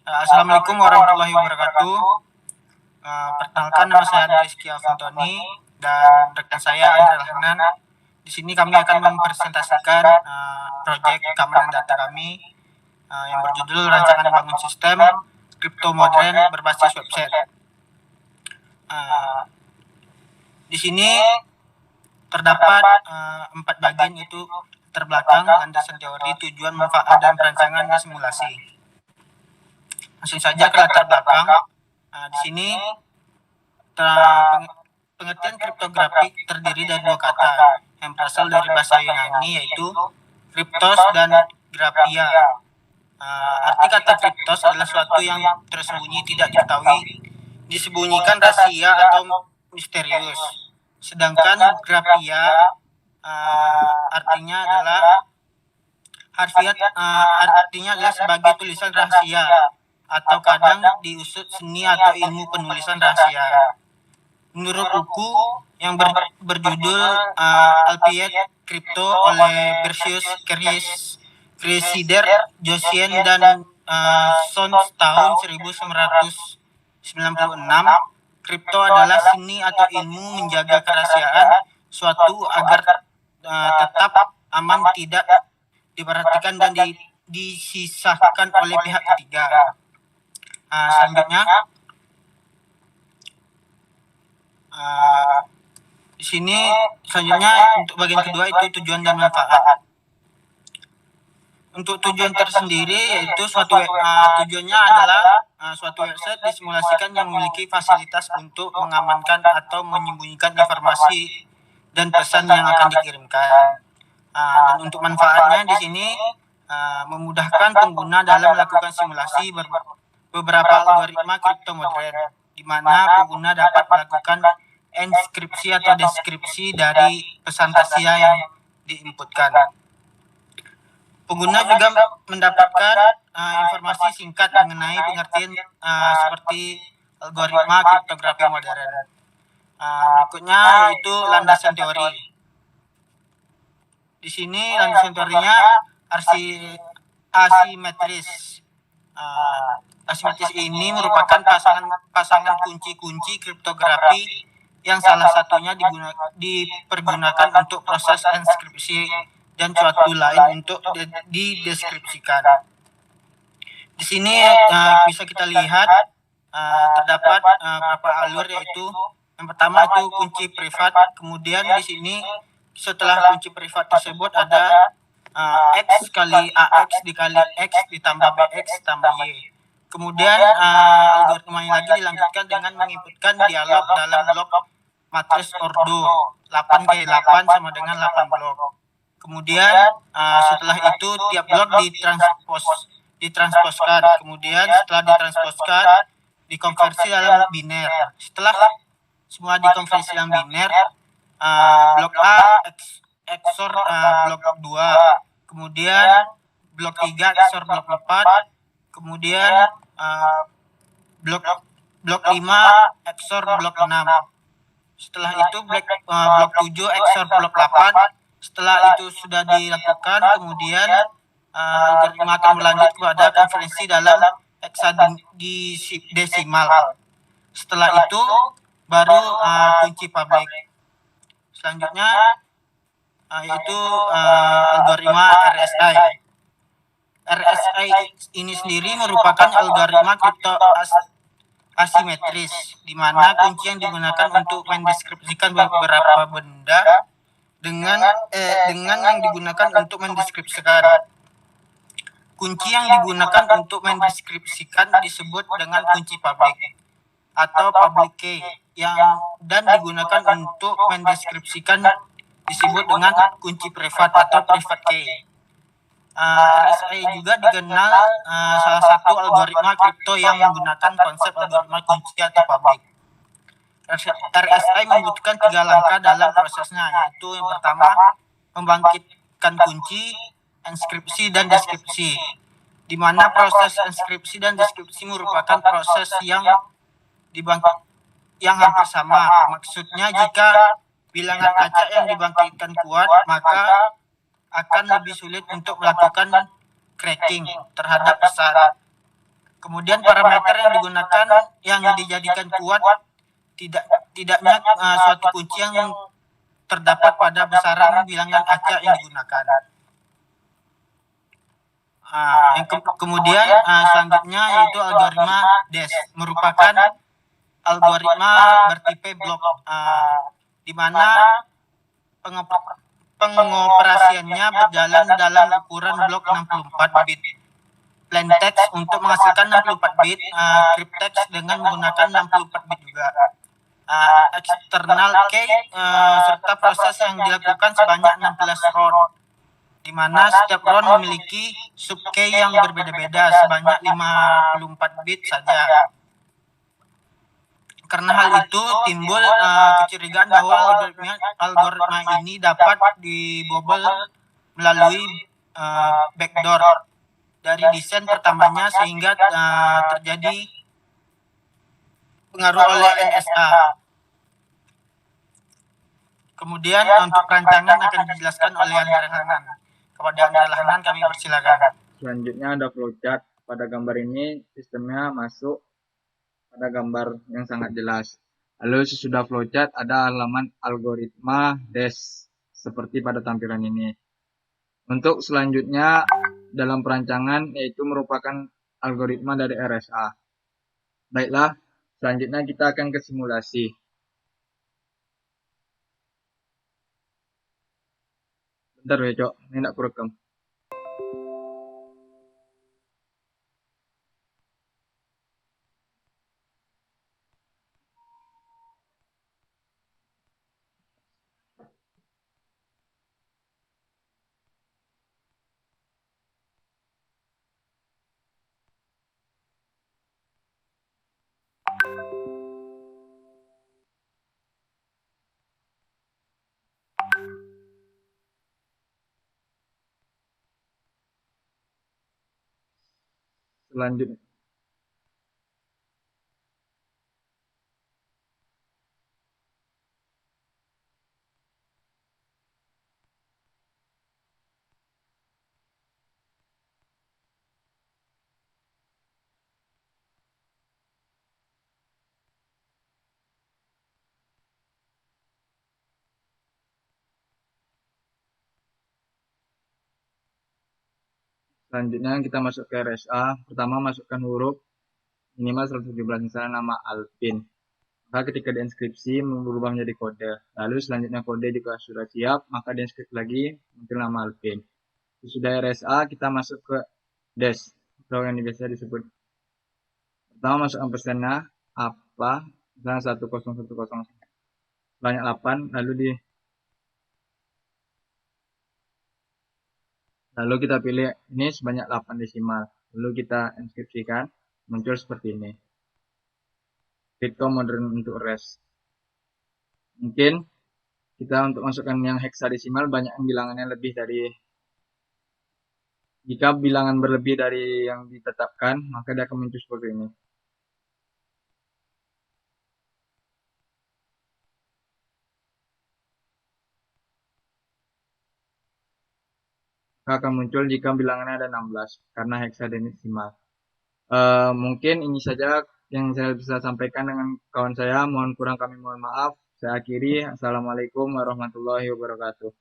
Assalamualaikum warahmatullahi wabarakatuh. Perkenalkan, nama saya Rizky Alfantoni dan rekan saya Andra Hanan. Di sini kami akan mempresentasikan proyek keamanan data kami yang berjudul Rancangan Bangun Sistem Kripto Modern Berbasis Website. Di sini terdapat 4 bagian, yaitu terbelakang, landasan teori, tujuan, manfaat, dan perancangan dan simulasi. Langsung saja ke latar belakang. Di sini pengertian kriptografi terdiri dari 2 kata yang berasal dari bahasa Yunani, yaitu kriptos dan graphia. Arti kata kriptos adalah suatu yang tersembunyi, tidak diketahui, disembunyikan, rahasia atau misterius. Sedangkan graphia artinya adalah harfiat, artinya adalah sebagai tulisan rahasia atau kadang diusut seni atau ilmu penulisan rahasia. Menurut buku yang berjudul Alphabet Crypto oleh Bercius Cresider, Josian, dan Sons tahun 1996, kripto adalah seni atau ilmu menjaga kerahasiaan suatu agar tetap aman, tidak diperhatikan dan disisahkan oleh pihak ketiga. Selanjutnya, di sini selanjutnya untuk bagian kedua itu tujuan dan manfaat. Untuk tujuan tersendiri yaitu tujuannya adalah suatu website disimulasikan yang memiliki fasilitas untuk mengamankan atau menyembunyikan informasi dan pesan yang akan dikirimkan. Dan untuk manfaatnya di sini memudahkan pengguna dalam melakukan simulasi beberapa algoritma kripto modern, di mana pengguna dapat melakukan enskripsi atau deskripsi dari pesan rahasia yang diinputkan. Pengguna juga mendapatkan informasi singkat mengenai pengertian seperti algoritma kriptografi modern. Berikutnya yaitu landasan teori. Di sini landasan teorinya asimetris. Asimetris ini merupakan pasangan kunci-kunci kriptografi yang salah satunya dipergunakan untuk proses enskripsi dan suatu lain untuk dideskripsikan. Di sini bisa kita lihat terdapat beberapa alur, yaitu yang pertama itu kunci privat. Kemudian di sini setelah kunci privat tersebut ada X kali AX dikali X ditambah BX tambah Y. Kemudian algoritma yang lagi dilanjutkan dengan menginputkan dialog dalam blok matris ordo 8 kali 8 sama dengan 8 blok. Kemudian setelah itu tiap blok ditransposkan. Kemudian setelah ditransposkan dikonversi dalam biner. Setelah semua dikonversi dalam biner, blok A XOR blok 2, kemudian blok 3 XOR blok 4, kemudian blok 5 XOR blok 6. Setelah itu blok 7 XOR blok 8. Setelah itu sudah dilakukan, kemudian algoritma akan berlanjut kepada konferensi dalam heksadesimal. Setelah itu baru kunci publik. Selanjutnya yaitu algoritma RSI. RSI ini sendiri merupakan algoritma kripto asimetris, di mana kunci yang digunakan untuk mendeskripsikan beberapa benda dengan yang digunakan untuk mendeskripsikan. Kunci yang digunakan untuk mendeskripsikan disebut dengan kunci publik atau public key, dan digunakan untuk mendeskripsikan disebut dengan kunci privat atau private key. RSI juga dikenal salah satu algoritma kripto yang menggunakan konsep algoritma kunci atau publik. RSI membutuhkan 3 langkah dalam prosesnya, yaitu yang pertama membangkitkan kunci, enskripsi, dan deskripsi, di mana proses enskripsi dan deskripsi merupakan proses yang hampir sama. Maksudnya jika bilangan acak yang dibangkitkan kuat, maka akan lebih sulit untuk melakukan cracking terhadap pesan. Kemudian parameter yang digunakan yang dijadikan kuat tidaknya suatu kunci yang terdapat pada besaran bilangan acak yang digunakan. Kemudian selanjutnya yaitu algoritma DES, merupakan algoritma bertipe blok, di mana pengoperasiannya berjalan dalam ukuran blok 64 bit. Plain text untuk menghasilkan 64 bit, crypttext dengan menggunakan 64 bit juga. External key serta proses yang dilakukan sebanyak 16 round, di mana setiap round memiliki sub key yang berbeda-beda sebanyak 54 bit saja. Karena hal itu timbul kecurigaan bahwa algoritma ini dapat dibobol melalui backdoor dari desain pertamanya sehingga terjadi pengaruh oleh NSA. Kemudian untuk perancangan akan dijelaskan oleh Andre Lahanan. Kepada Andre Lahanan kami persilakan. Selanjutnya ada flowchart. Pada gambar ini sistemnya masuk pada gambar yang sangat jelas. Lalu sesudah flowchart ada halaman algoritma DES seperti pada tampilan ini. Untuk selanjutnya dalam perancangan yaitu merupakan algoritma dari RSA. Baiklah, selanjutnya kita akan ke simulasi. Bentar ya, Cok. Ini tidak kurekam. Selanjutnya kita masuk ke RSA. Pertama masukkan huruf minimal 117, misalnya nama Alvin. Maka ketika diinskripsi berubah menjadi kode. Lalu selanjutnya kode juga sudah siap, maka diinskripsi lagi muncul nama Alvin. Sudah RSA, kita masuk ke DES atau yang biasa disebut. Pertama masukkan pesannya apa, misalnya 1010 banyak 8, lalu kita pilih ini sebanyak 8 desimal. Lalu kita inskripsikan, muncul seperti ini. Crypto modern untuk res. Mungkin kita untuk masukkan yang heksadesimal banyak yang bilangannya lebih dari, jika bilangan berlebih dari yang ditetapkan, maka dia akan muncul seperti ini. Maka akan muncul jika bilangannya ada 16 karena heksadesimal. Mungkin ini saja yang saya bisa sampaikan dengan kawan saya. Mohon kurang kami mohon maaf. Saya akhiri. Assalamualaikum warahmatullahi wabarakatuh.